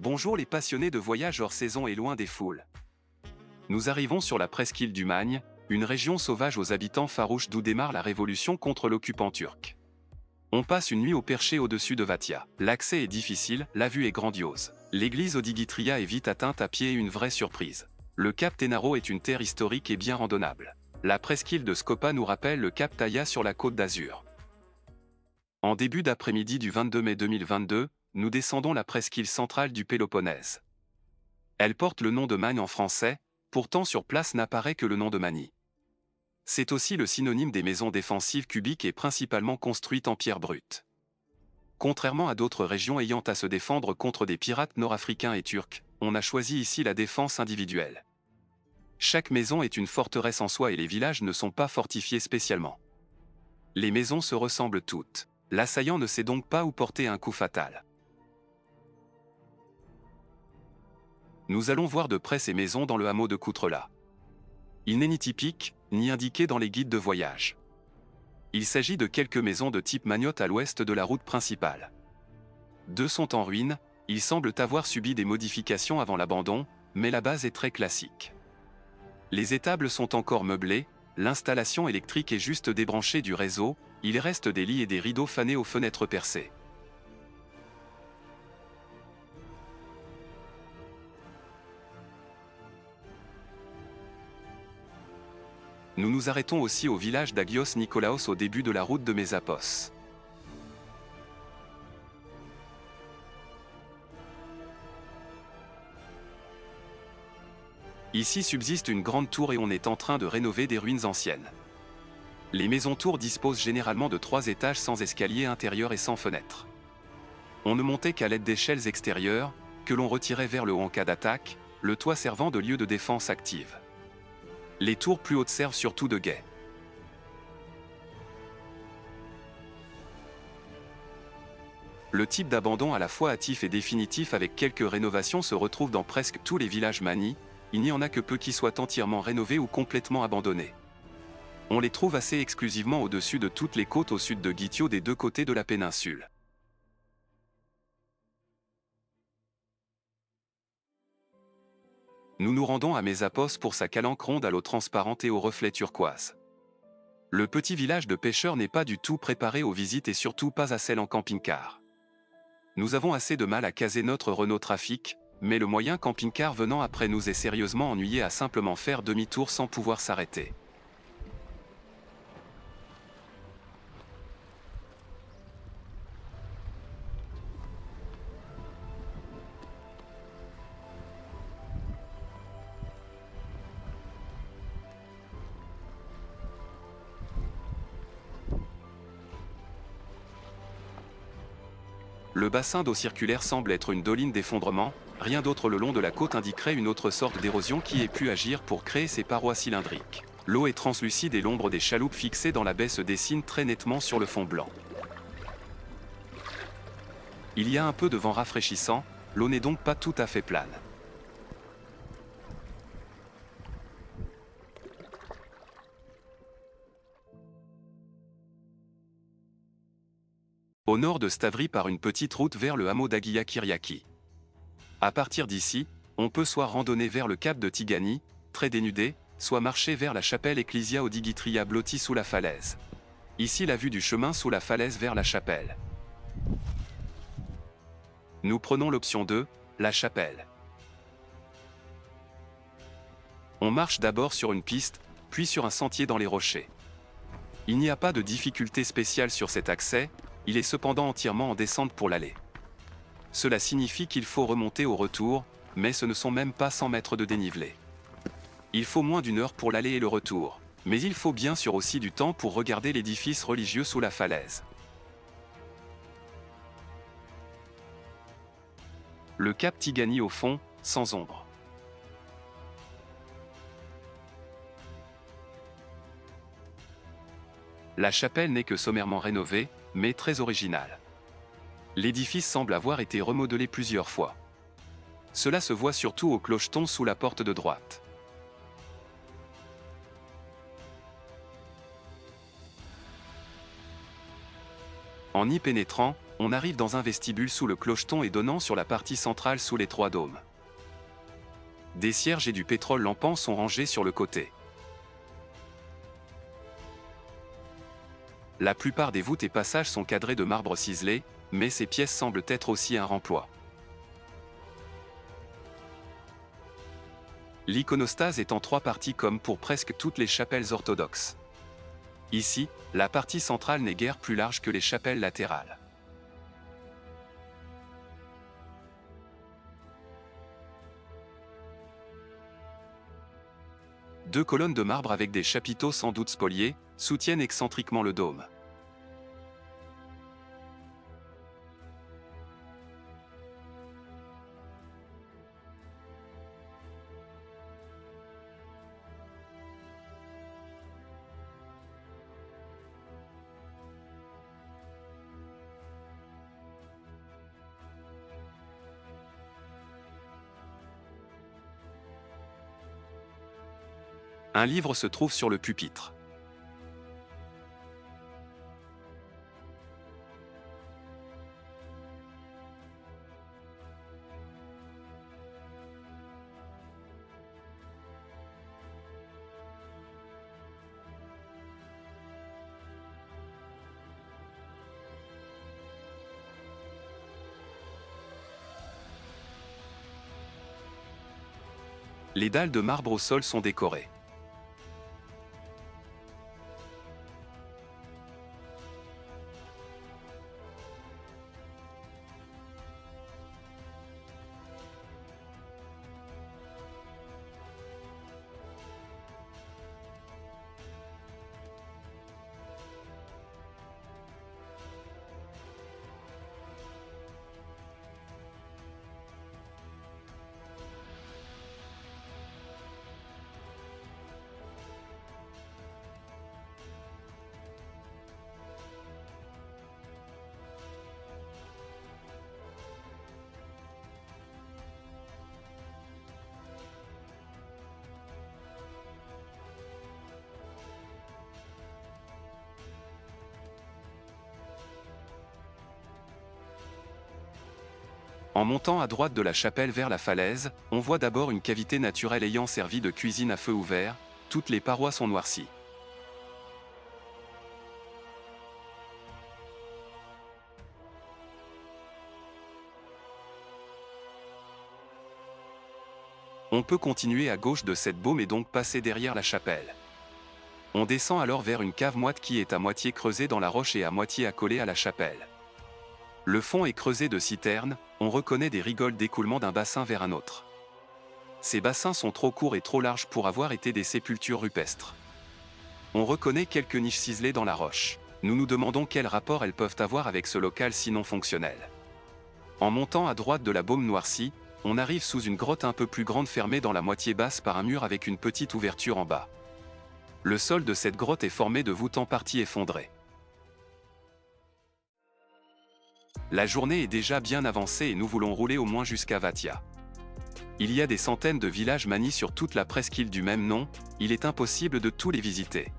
Bonjour les passionnés de voyage hors saison et loin des foules. Nous arrivons sur la presqu'île du Magne, une région sauvage aux habitants farouches d'où démarre la révolution contre l'occupant turc. On passe une nuit au perché au-dessus de Vatia. L'accès est difficile, la vue est grandiose. L'église Odigitria est vite atteinte à pied et une vraie surprise. Le cap Tenaro est une terre historique et bien randonnable. La presqu'île de Skopa nous rappelle le cap Taïa sur la côte d'Azur. En début d'après-midi du 22 mai 2022, nous descendons la presqu'île centrale du Péloponnèse. Elle porte le nom de Magne en français, pourtant sur place n'apparaît que le nom de Mani. C'est aussi le synonyme des maisons défensives cubiques et principalement construites en pierre brute. Contrairement à d'autres régions ayant à se défendre contre des pirates nord-africains et turcs, on a choisi ici la défense individuelle. Chaque maison est une forteresse en soi et les villages ne sont pas fortifiés spécialement. Les maisons se ressemblent toutes. L'assaillant ne sait donc pas où porter un coup fatal. Nous allons voir de près ces maisons dans le hameau de Coutrelat. Il n'est ni typique, ni indiqué dans les guides de voyage. Il s'agit de quelques maisons de type magnotte à l'ouest de la route principale. Deux sont en ruine, ils semblent avoir subi des modifications avant l'abandon, mais la base est très classique. Les étables sont encore meublées, l'installation électrique est juste débranchée du réseau, il reste des lits et des rideaux fanés aux fenêtres percées. Nous nous arrêtons aussi au village d'Agios Nikolaos au début de la route de Mésapos. Ici subsiste une grande tour et on est en train de rénover des ruines anciennes. Les maisons-tours disposent généralement de 3 étages sans escalier intérieur et sans fenêtre. On ne montait qu'à l'aide d'échelles extérieures, que l'on retirait vers le haut en cas d'attaque, le toit servant de lieu de défense active. Les tours plus hautes servent surtout de guet. Le type d'abandon à la fois hâtif et définitif avec quelques rénovations se retrouve dans presque tous les villages Mani, il n'y en a que peu qui soient entièrement rénovés ou complètement abandonnés. On les trouve assez exclusivement au-dessus de toutes les côtes au sud de Gitio des deux côtés de la péninsule. Nous nous rendons à Mésapos pour sa calanque ronde à l'eau transparente et aux reflets turquoise. Le petit village de pêcheurs n'est pas du tout préparé aux visites et surtout pas à celles en camping-car. Nous avons assez de mal à caser notre Renault Trafic, mais le moyen camping-car venant après nous est sérieusement ennuyé à simplement faire demi-tour sans pouvoir s'arrêter. Le bassin d'eau circulaire semble être une doline d'effondrement, rien d'autre le long de la côte indiquerait une autre sorte d'érosion qui ait pu agir pour créer ces parois cylindriques. L'eau est translucide et l'ombre des chaloupes fixées dans la baie se dessine très nettement sur le fond blanc. Il y a un peu de vent rafraîchissant, l'eau n'est donc pas tout à fait plane. Au nord de Stavri part une petite route vers le hameau d'Agia Kyriaki. À partir d'ici, on peut soit randonner vers le cap de Tigani, très dénudé, soit marcher vers la chapelle Ecclesia Odigitria blottie sous la falaise. Ici la vue du chemin sous la falaise vers la chapelle. Nous prenons l'option 2, la chapelle. On marche d'abord sur une piste, puis sur un sentier dans les rochers. Il n'y a pas de difficulté spéciale sur cet accès, il est cependant entièrement en descente pour l'aller. Cela signifie qu'il faut remonter au retour, mais ce ne sont même pas 100 mètres de dénivelé. Il faut moins d'1 heure pour l'aller et le retour, mais il faut bien sûr aussi du temps pour regarder l'édifice religieux sous la falaise. Le cap Tigani au fond, sans ombre. La chapelle n'est que sommairement rénovée, mais très originale. L'édifice semble avoir été remodelé plusieurs fois. Cela se voit surtout au clocheton sous la porte de droite. En y pénétrant, On arrive dans un vestibule sous le clocheton et donnant sur la partie centrale sous les 3 dômes. Des cierges et du pétrole lampant sont rangés sur le côté. La plupart des voûtes et passages sont cadrés de marbre ciselé, mais ces pièces semblent être aussi un remploi. L'iconostase est en 3 parties comme pour presque toutes les chapelles orthodoxes. Ici, la partie centrale n'est guère plus large que les chapelles latérales. Deux colonnes de marbre avec des chapiteaux sans doute spoliés soutiennent excentriquement le dôme. Un livre se trouve sur le pupitre. Les dalles de marbre au sol sont décorées. En montant à droite de la chapelle vers la falaise, on voit d'abord une cavité naturelle ayant servi de cuisine à feu ouvert, toutes les parois sont noircies. On peut continuer à gauche de cette baume et donc passer derrière la chapelle. On descend alors vers une cave moite qui est à moitié creusée dans la roche et à moitié accolée à la chapelle. Le fond est creusé de citernes, on reconnaît des rigoles d'écoulement d'un bassin vers un autre. Ces bassins sont trop courts et trop larges pour avoir été des sépultures rupestres. On reconnaît quelques niches ciselées dans la roche. Nous nous demandons quel rapport elles peuvent avoir avec ce local sinon fonctionnel. En montant à droite de la baume noircie, on arrive sous une grotte un peu plus grande fermée dans la moitié basse par un mur avec une petite ouverture en bas. Le sol de cette grotte est formé de voûtes en partie effondrées. La journée est déjà bien avancée et nous voulons rouler au moins jusqu'à Vathia. Il y a des centaines de villages maniés sur toute la presqu'île du même nom, il est impossible de tous les visiter.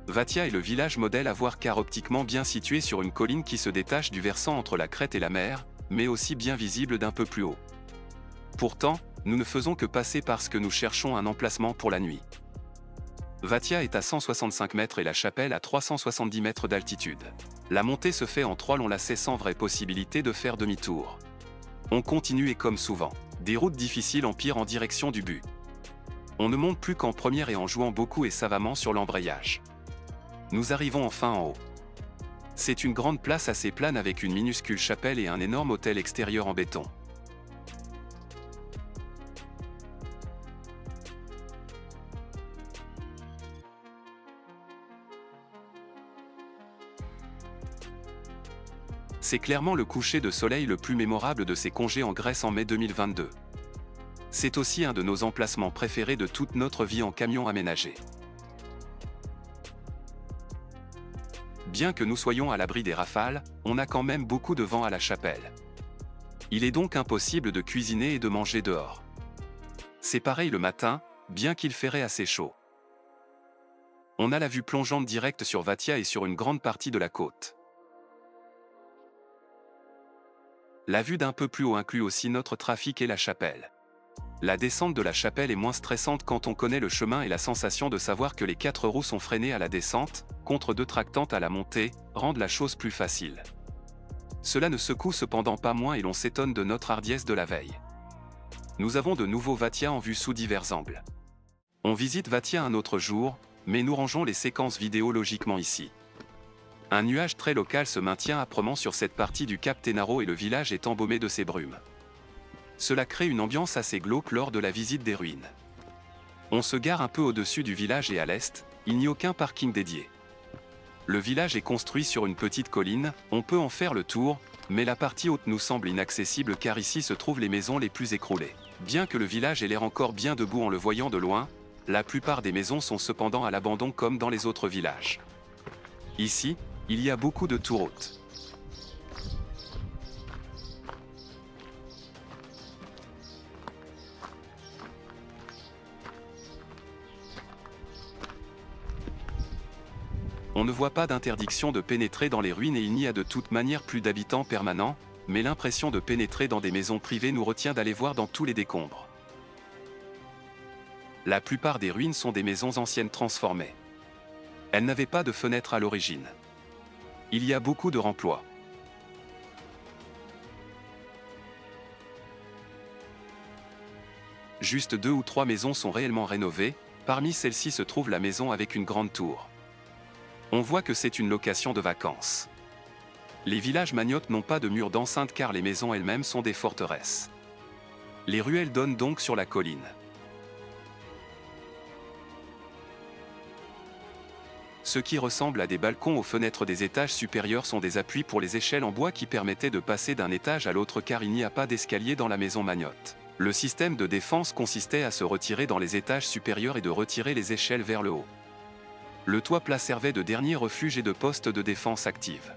Vathia est le village modèle à voir car optiquement bien situé sur une colline qui se détache du versant entre la crête et la mer, mais aussi bien visible d'un peu plus haut. Pourtant, nous ne faisons que passer parce que nous cherchons un emplacement pour la nuit. Vathia est à 165 mètres et la chapelle à 370 mètres d'altitude. La montée se fait en 3 longs lacets sans vraie possibilité de faire demi-tour. On continue et comme souvent, des routes difficiles empirent en direction du but. On ne monte plus qu'en première et en jouant beaucoup et savamment sur l'embrayage. Nous arrivons enfin en haut. C'est une grande place assez plane avec une minuscule chapelle et un énorme hôtel extérieur en béton. C'est clairement le coucher de soleil le plus mémorable de ces congés en Grèce en mai 2022. C'est aussi un de nos emplacements préférés de toute notre vie en camion aménagé. Bien que nous soyons à l'abri des rafales, on a quand même beaucoup de vent à la chapelle. Il est donc impossible de cuisiner et de manger dehors. C'est pareil le matin, bien qu'il ferait assez chaud. On a la vue plongeante directe sur Vathia et sur une grande partie de la côte. La vue d'un peu plus haut inclut aussi notre trafic et la chapelle. La descente de la chapelle est moins stressante quand on connaît le chemin et la sensation de savoir que les 4 roues sont freinées à la descente, contre 2 tractantes à la montée, rendent la chose plus facile. Cela ne secoue cependant pas moins et l'on s'étonne de notre hardiesse de la veille. Nous avons de nouveaux Vathia en vue sous divers angles. On visite Vathia un autre jour, mais nous rangeons les séquences vidéo logiquement ici. Un nuage très local se maintient âprement sur cette partie du Cap Tenaro et le village est embaumé de ces brumes. Cela crée une ambiance assez glauque lors de la visite des ruines. On se gare un peu au-dessus du village et à l'est, il n'y a aucun parking dédié. Le village est construit sur une petite colline, on peut en faire le tour, mais la partie haute nous semble inaccessible car ici se trouvent les maisons les plus écroulées. Bien que le village ait l'air encore bien debout en le voyant de loin, la plupart des maisons sont cependant à l'abandon comme dans les autres villages. Ici, il y a beaucoup de tours hautes. On ne voit pas d'interdiction de pénétrer dans les ruines et il n'y a de toute manière plus d'habitants permanents, mais l'impression de pénétrer dans des maisons privées nous retient d'aller voir dans tous les décombres. La plupart des ruines sont des maisons anciennes transformées. Elles n'avaient pas de fenêtres à l'origine. Il y a beaucoup de remplois. Juste 2 ou 3 maisons sont réellement rénovées, parmi celles-ci se trouve la maison avec une grande tour. On voit que c'est une location de vacances. Les villages magnottes n'ont pas de murs d'enceinte car les maisons elles-mêmes sont des forteresses. Les ruelles donnent donc sur la colline. Ce qui ressemble à des balcons aux fenêtres des étages supérieurs sont des appuis pour les échelles en bois qui permettaient de passer d'un étage à l'autre car il n'y a pas d'escalier dans la maison magnotte. Le système de défense consistait à se retirer dans les étages supérieurs et de retirer les échelles vers le haut. Le toit plat servait de dernier refuge et de poste de défense active.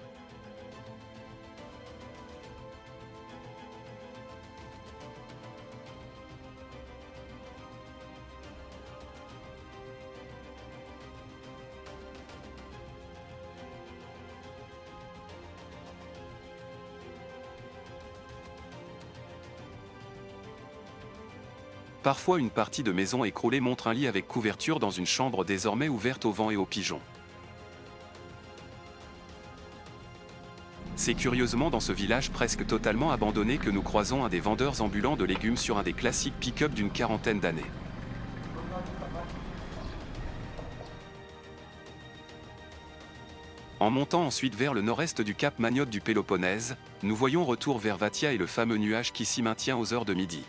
Parfois une partie de maison écroulée montre un lit avec couverture dans une chambre désormais ouverte au vent et aux pigeons. C'est curieusement dans ce village presque totalement abandonné que nous croisons un des vendeurs ambulants de légumes sur un des classiques pick-up d'une quarantaine d'années. En montant ensuite vers le nord-est du cap Magnotte du Péloponnèse, nous voyons retour vers Vathia et le fameux nuage qui s'y maintient aux heures de midi.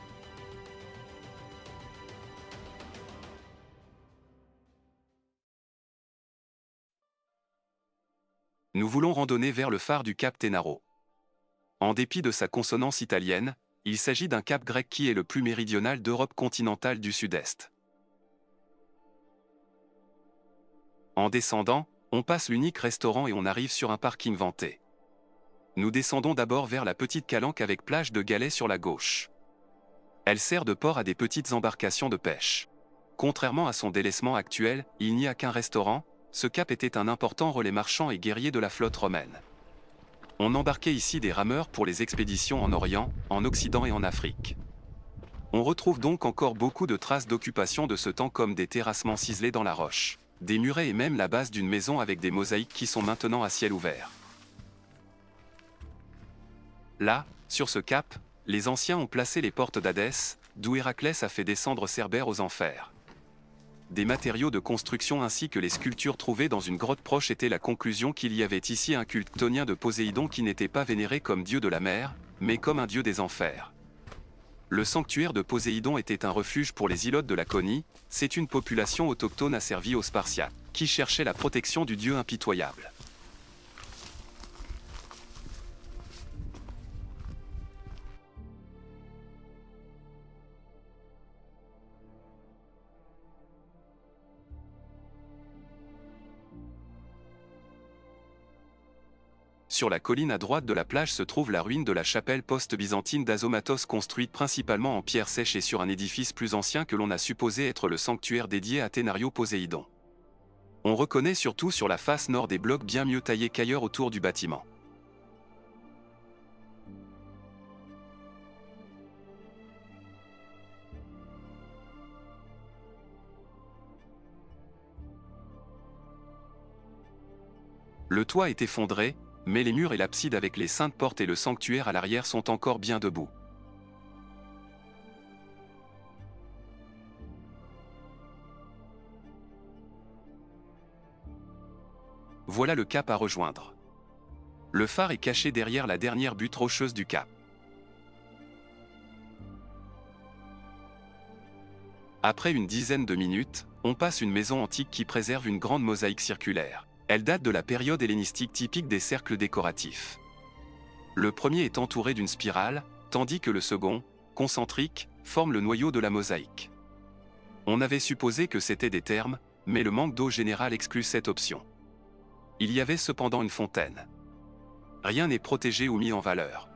Nous voulons randonner vers le phare du cap Tenaro. En dépit de sa consonance italienne, il s'agit d'un cap grec qui est le plus méridional d'Europe continentale du sud-est. En descendant, on passe l'unique restaurant et on arrive sur un parking vanté. Nous descendons d'abord vers la petite calanque avec plage de galets sur la gauche. Elle sert de port à des petites embarcations de pêche. Contrairement à son délaissement actuel, il n'y a qu'un restaurant, ce cap était un important relais marchand et guerrier de la flotte romaine. On embarquait ici des rameurs pour les expéditions en Orient, en Occident et en Afrique. On retrouve donc encore beaucoup de traces d'occupation de ce temps comme des terrassements ciselés dans la roche, des murets et même la base d'une maison avec des mosaïques qui sont maintenant à ciel ouvert. Là, sur ce cap, les anciens ont placé les portes d'Hadès, d'où Héraclès a fait descendre Cerbère aux enfers. Des matériaux de construction ainsi que les sculptures trouvées dans une grotte proche étaient la conclusion qu'il y avait ici un culte chtonien de Poséidon qui n'était pas vénéré comme dieu de la mer, mais comme un dieu des enfers. Le sanctuaire de Poséidon était un refuge pour les ilotes de Laconie, c'est une population autochtone asservie aux Spartiates, qui cherchait la protection du dieu impitoyable. Sur la colline à droite de la plage se trouve la ruine de la chapelle post-byzantine d'Azomatos construite principalement en pierre sèche et sur un édifice plus ancien que l'on a supposé être le sanctuaire dédié à Thénario Poséidon. On reconnaît surtout sur la face nord des blocs bien mieux taillés qu'ailleurs autour du bâtiment. Le toit est effondré, mais les murs et l'abside avec les saintes portes et le sanctuaire à l'arrière sont encore bien debout. Voilà le cap à rejoindre. Le phare est caché derrière la dernière butte rocheuse du cap. Après une dizaine de minutes, on passe une maison antique qui préserve une grande mosaïque circulaire. Elle date de la période hellénistique typique des cercles décoratifs. Le premier est entouré d'une spirale, tandis que le second, concentrique, forme le noyau de la mosaïque. On avait supposé que c'était des thermes, mais le manque d'eau générale exclut cette option. Il y avait cependant une fontaine. Rien n'est protégé ou mis en valeur.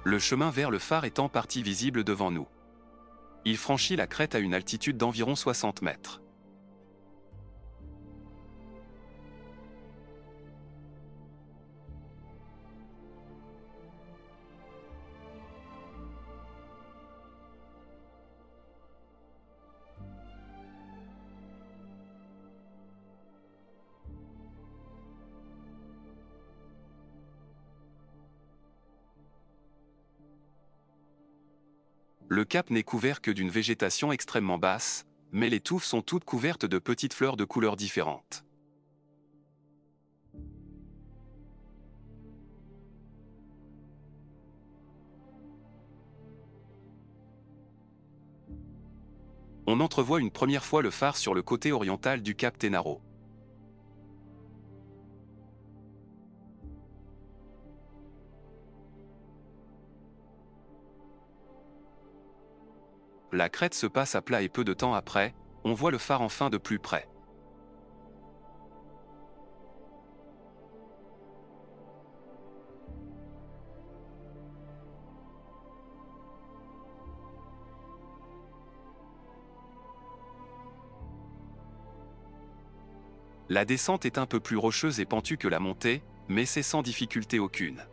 Le chemin vers le phare est en partie visible devant nous. Il franchit la crête à une altitude d'environ 60 mètres. Le cap n'est couvert que d'une végétation extrêmement basse, mais les touffes sont toutes couvertes de petites fleurs de couleurs différentes. On entrevoit une première fois le phare sur le côté oriental du cap Tenaro. La crête se passe à plat et peu de temps après, on voit le phare enfin de plus près. La descente est un peu plus rocheuse et pentue que la montée, mais c'est sans difficulté aucune.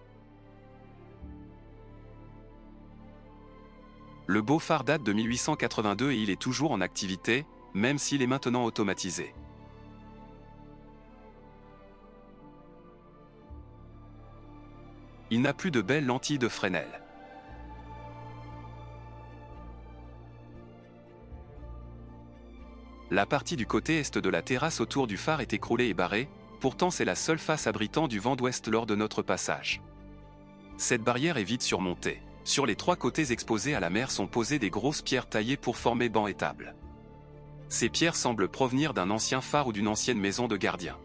Le beau phare date de 1882 et il est toujours en activité, même s'il est maintenant automatisé. Il n'a plus de belles lentilles de Fresnel. La partie du côté est de la terrasse autour du phare est écroulée et barrée, pourtant c'est la seule face abritant du vent d'ouest lors de notre passage. Cette barrière est vite surmontée. Sur les trois côtés exposés à la mer sont posées des grosses pierres taillées pour former bancs et tables. Ces pierres semblent provenir d'un ancien phare ou d'une ancienne maison de gardien.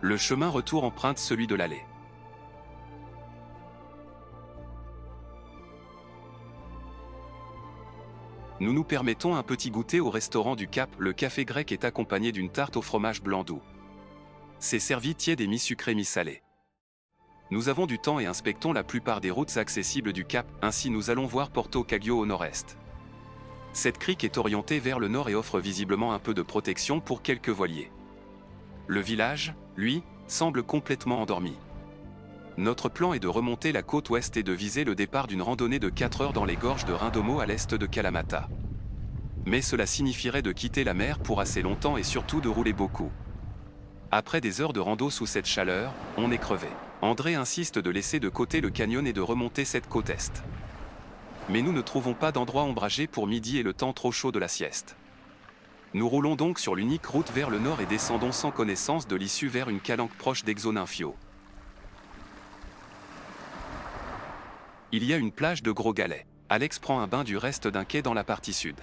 Le chemin retour emprunte celui de l'allée. Nous nous permettons un petit goûter au restaurant du Cap. Le café grec est accompagné d'une tarte au fromage blanc doux. C'est servi tiède et mi-sucré mi-salé. Nous avons du temps et inspectons la plupart des routes accessibles du Cap, ainsi nous allons voir Porto Caglio au nord-est. Cette crique est orientée vers le nord et offre visiblement un peu de protection pour quelques voiliers. Le village, lui, semble complètement endormi. Notre plan est de remonter la côte ouest et de viser le départ d'une randonnée de 4 heures dans les gorges de Rindomo à l'est de Kalamata. Mais cela signifierait de quitter la mer pour assez longtemps et surtout de rouler beaucoup. Après des heures de rando sous cette chaleur, on est crevé. André insiste de laisser de côté le canyon et de remonter cette côte est. Mais nous ne trouvons pas d'endroit ombragé pour midi et le temps trop chaud de la sieste. Nous roulons donc sur l'unique route vers le nord et descendons sans connaissance de l'issue vers une calanque proche d'Exonynfio. Il y a une plage de Gros Galets. Alex prend un bain du reste d'un quai dans la partie sud.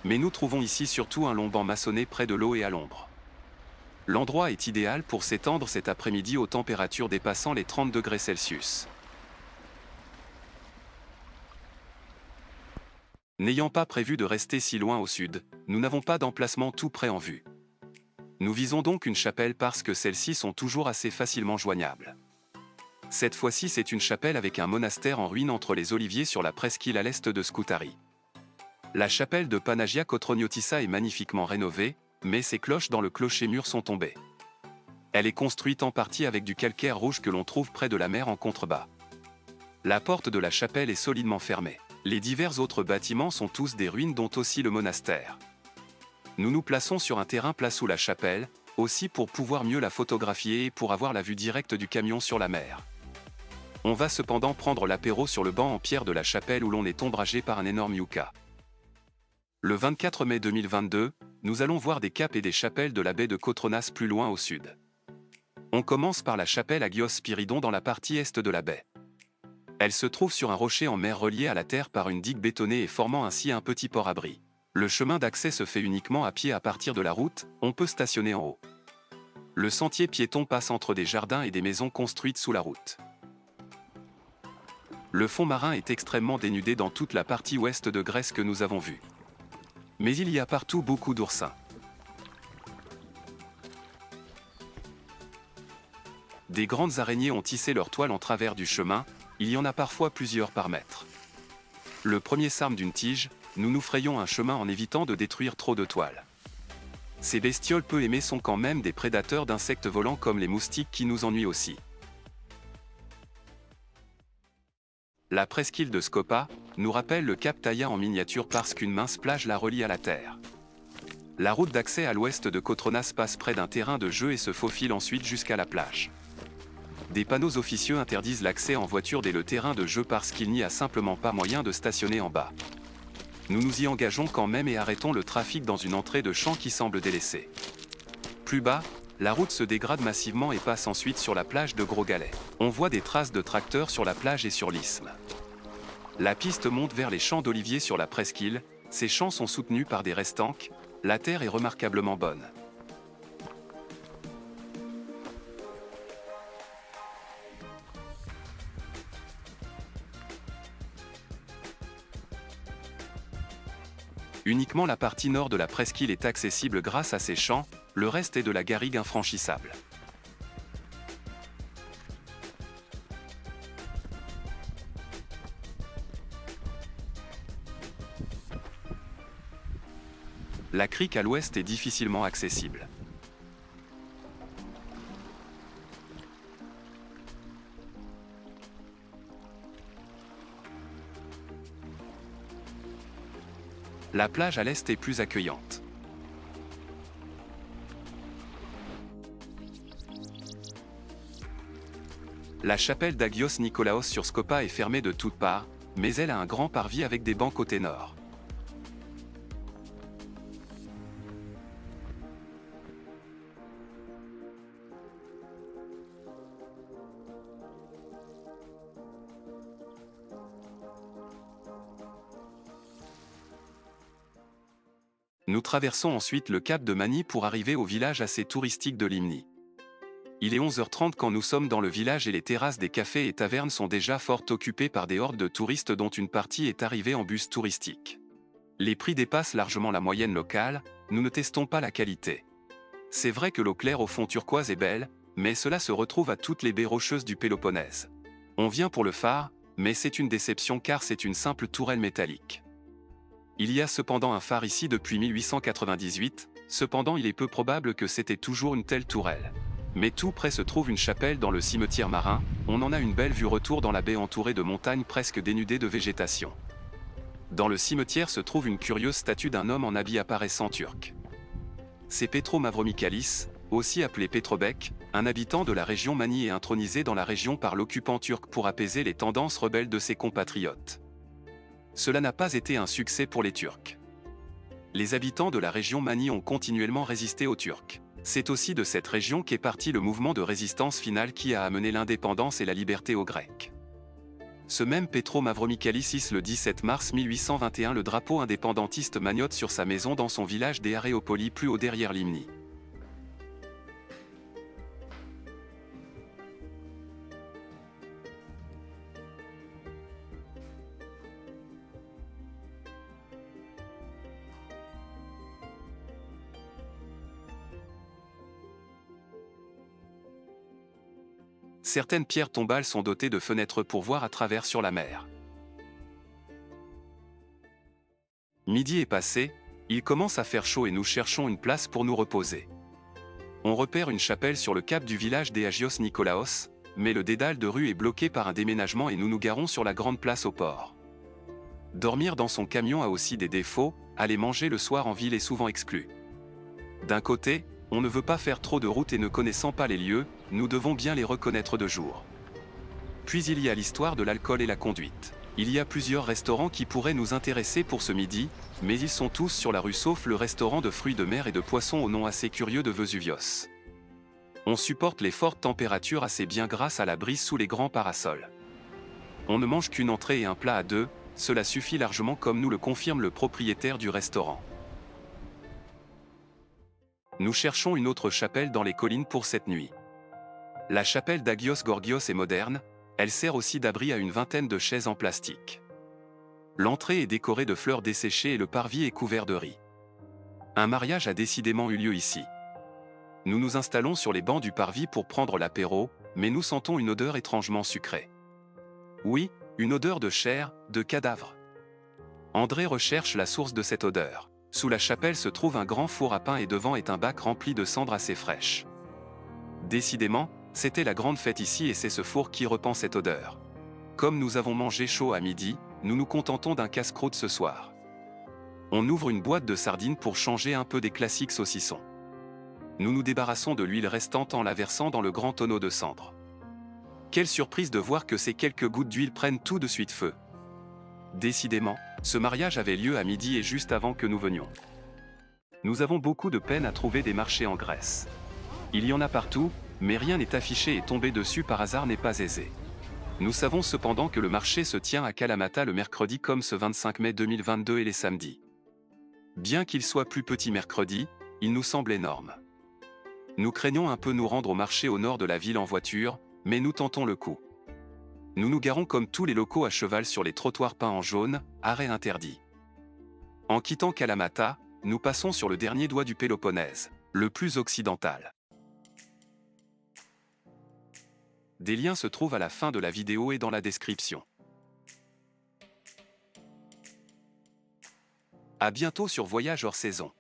Mais nous trouvons ici surtout un long banc maçonné près de l'eau et à l'ombre. L'endroit est idéal pour s'étendre cet après-midi aux températures dépassant les 30 degrés Celsius. N'ayant pas prévu de rester si loin au sud, nous n'avons pas d'emplacement tout près en vue. Nous visons donc une chapelle parce que celles-ci sont toujours assez facilement joignables. Cette fois-ci, c'est une chapelle avec un monastère en ruine entre les oliviers sur la presqu'île à l'est de Skoutari. La chapelle de Panagia Kotroniotissa est magnifiquement rénovée, mais ses cloches dans le clocher-mur sont tombées. Elle est construite en partie avec du calcaire rouge que l'on trouve près de la mer en contrebas. La porte de la chapelle est solidement fermée. Les divers autres bâtiments sont tous des ruines dont aussi le monastère. Nous nous plaçons sur un terrain plat sous la chapelle, aussi pour pouvoir mieux la photographier et pour avoir la vue directe du camion sur la mer. On va cependant prendre l'apéro sur le banc en pierre de la chapelle où l'on est ombragé par un énorme yucca. Le 24 mai 2022, nous allons voir des caps et des chapelles de la baie de Kotronas plus loin au sud. On commence par la chapelle Agios Spiridon dans la partie est de la baie. Elle se trouve sur un rocher en mer relié à la terre par une digue bétonnée et formant ainsi un petit port-abri. Le chemin d'accès se fait uniquement à pied à partir de la route, on peut stationner en haut. Le sentier piéton passe entre des jardins et des maisons construites sous la route. Le fond marin est extrêmement dénudé dans toute la partie ouest de Grèce que nous avons vue. Mais il y a partout beaucoup d'oursins. Des grandes araignées ont tissé leur toile en travers du chemin, il y en a parfois plusieurs par mètre. Le premier s'arme d'une tige, nous nous frayons un chemin en évitant de détruire trop de toiles. Ces bestioles peu aimées sont quand même des prédateurs d'insectes volants comme les moustiques qui nous ennuient aussi. La presqu'île de Skopa nous rappelle le cap Taïa en miniature parce qu'une mince plage la relie à la terre. La route d'accès à l'ouest de Kotronas passe près d'un terrain de jeu et se faufile ensuite jusqu'à la plage. Des panneaux officieux interdisent l'accès en voiture dès le terrain de jeu parce qu'il n'y a simplement pas moyen de stationner en bas. Nous nous y engageons quand même et arrêtons le trafic dans une entrée de champ qui semble délaissée. Plus bas, la route se dégrade massivement et passe ensuite sur la plage de Gros Galets. On voit des traces de tracteurs sur la plage et sur l'isthme. La piste monte vers les champs d'oliviers sur la presqu'île, ces champs sont soutenus par des restanques, la terre est remarquablement bonne. Uniquement la partie nord de la presqu'île est accessible grâce à ces champs, le reste est de la garrigue infranchissable. La crique à l'ouest est difficilement accessible. La plage à l'est est plus accueillante. La chapelle d'Agios Nikolaos sur Skopa est fermée de toutes parts, mais elle a un grand parvis avec des bancs côté nord. Nous traversons ensuite le cap de Mani pour arriver au village assez touristique de Limni. Il est 11h30 quand nous sommes dans le village et les terrasses des cafés et tavernes sont déjà fort occupées par des hordes de touristes dont une partie est arrivée en bus touristique. Les prix dépassent largement la moyenne locale, nous ne testons pas la qualité. C'est vrai que l'eau claire au fond turquoise est belle, mais cela se retrouve à toutes les baies rocheuses du Péloponnèse. On vient pour le phare, mais c'est une déception car c'est une simple tourelle métallique. Il y a cependant un phare ici depuis 1898, cependant il est peu probable que c'était toujours une telle tourelle. Mais tout près se trouve une chapelle dans le cimetière marin, on en a une belle vue retour dans la baie entourée de montagnes presque dénudées de végétation. Dans le cimetière se trouve une curieuse statue d'un homme en habit apparaissant turc. C'est Petro Mavromikalis, aussi appelé Petrobek, un habitant de la région Mani et intronisé dans la région par l'occupant turc pour apaiser les tendances rebelles de ses compatriotes. Cela n'a pas été un succès pour les Turcs. Les habitants de la région Mani ont continuellement résisté aux Turcs. C'est aussi de cette région qu'est parti le mouvement de résistance finale qui a amené l'indépendance et la liberté aux Grecs. Ce même Petro Mavromichalis hisse le 17 mars 1821 le drapeau indépendantiste maniote sur sa maison dans son village des Aréopolis plus haut derrière Limni. Certaines pierres tombales sont dotées de fenêtres pour voir à travers sur la mer. Midi est passé, il commence à faire chaud et nous cherchons une place pour nous reposer. On repère une chapelle sur le cap du village des Agios Nikolaos, mais le dédale de rue est bloqué par un déménagement et nous nous garons sur la grande place au port. Dormir dans son camion a aussi des défauts, aller manger le soir en ville est souvent exclu. D'un côté, on ne veut pas faire trop de route et ne connaissant pas les lieux, nous devons bien les reconnaître de jour. Puis il y a l'histoire de l'alcool et la conduite. Il y a plusieurs restaurants qui pourraient nous intéresser pour ce midi, mais ils sont tous sur la rue sauf le restaurant de fruits de mer et de poissons au nom assez curieux de Vesuvios. On supporte les fortes températures assez bien grâce à la brise sous les grands parasols. On ne mange qu'une entrée et un plat à deux, cela suffit largement comme nous le confirme le propriétaire du restaurant. Nous cherchons une autre chapelle dans les collines pour cette nuit. La chapelle d'Agios Gorgios est moderne, elle sert aussi d'abri à une vingtaine de chaises en plastique. L'entrée est décorée de fleurs desséchées et le parvis est couvert de riz. Un mariage a décidément eu lieu ici. Nous nous installons sur les bancs du parvis pour prendre l'apéro, mais nous sentons une odeur étrangement sucrée. Oui, une odeur de chair, de cadavre. André recherche la source de cette odeur. Sous la chapelle se trouve un grand four à pain et devant est un bac rempli de cendres assez fraîches. Décidément, c'était la grande fête ici et c'est ce four qui repent cette odeur. Comme nous avons mangé chaud à midi, nous nous contentons d'un casse-croûte ce soir. On ouvre une boîte de sardines pour changer un peu des classiques saucissons. Nous nous débarrassons de l'huile restante en la versant dans le grand tonneau de cendres. Quelle surprise de voir que ces quelques gouttes d'huile prennent tout de suite feu. Décidément, ce mariage avait lieu à midi et juste avant que nous venions. Nous avons beaucoup de peine à trouver des marchés en Grèce. Il y en a partout, mais rien n'est affiché et tomber dessus par hasard n'est pas aisé. Nous savons cependant que le marché se tient à Kalamata le mercredi comme ce 25 mai 2022 et les samedis. Bien qu'il soit plus petit mercredi, il nous semble énorme. Nous craignons un peu nous rendre au marché au nord de la ville en voiture, mais nous tentons le coup. Nous nous garons comme tous les locaux à cheval sur les trottoirs peints en jaune, arrêt interdit. En quittant Kalamata, nous passons sur le dernier doigt du Péloponnèse, le plus occidental. Des liens se trouvent à la fin de la vidéo et dans la description. À bientôt sur Voyage hors saison.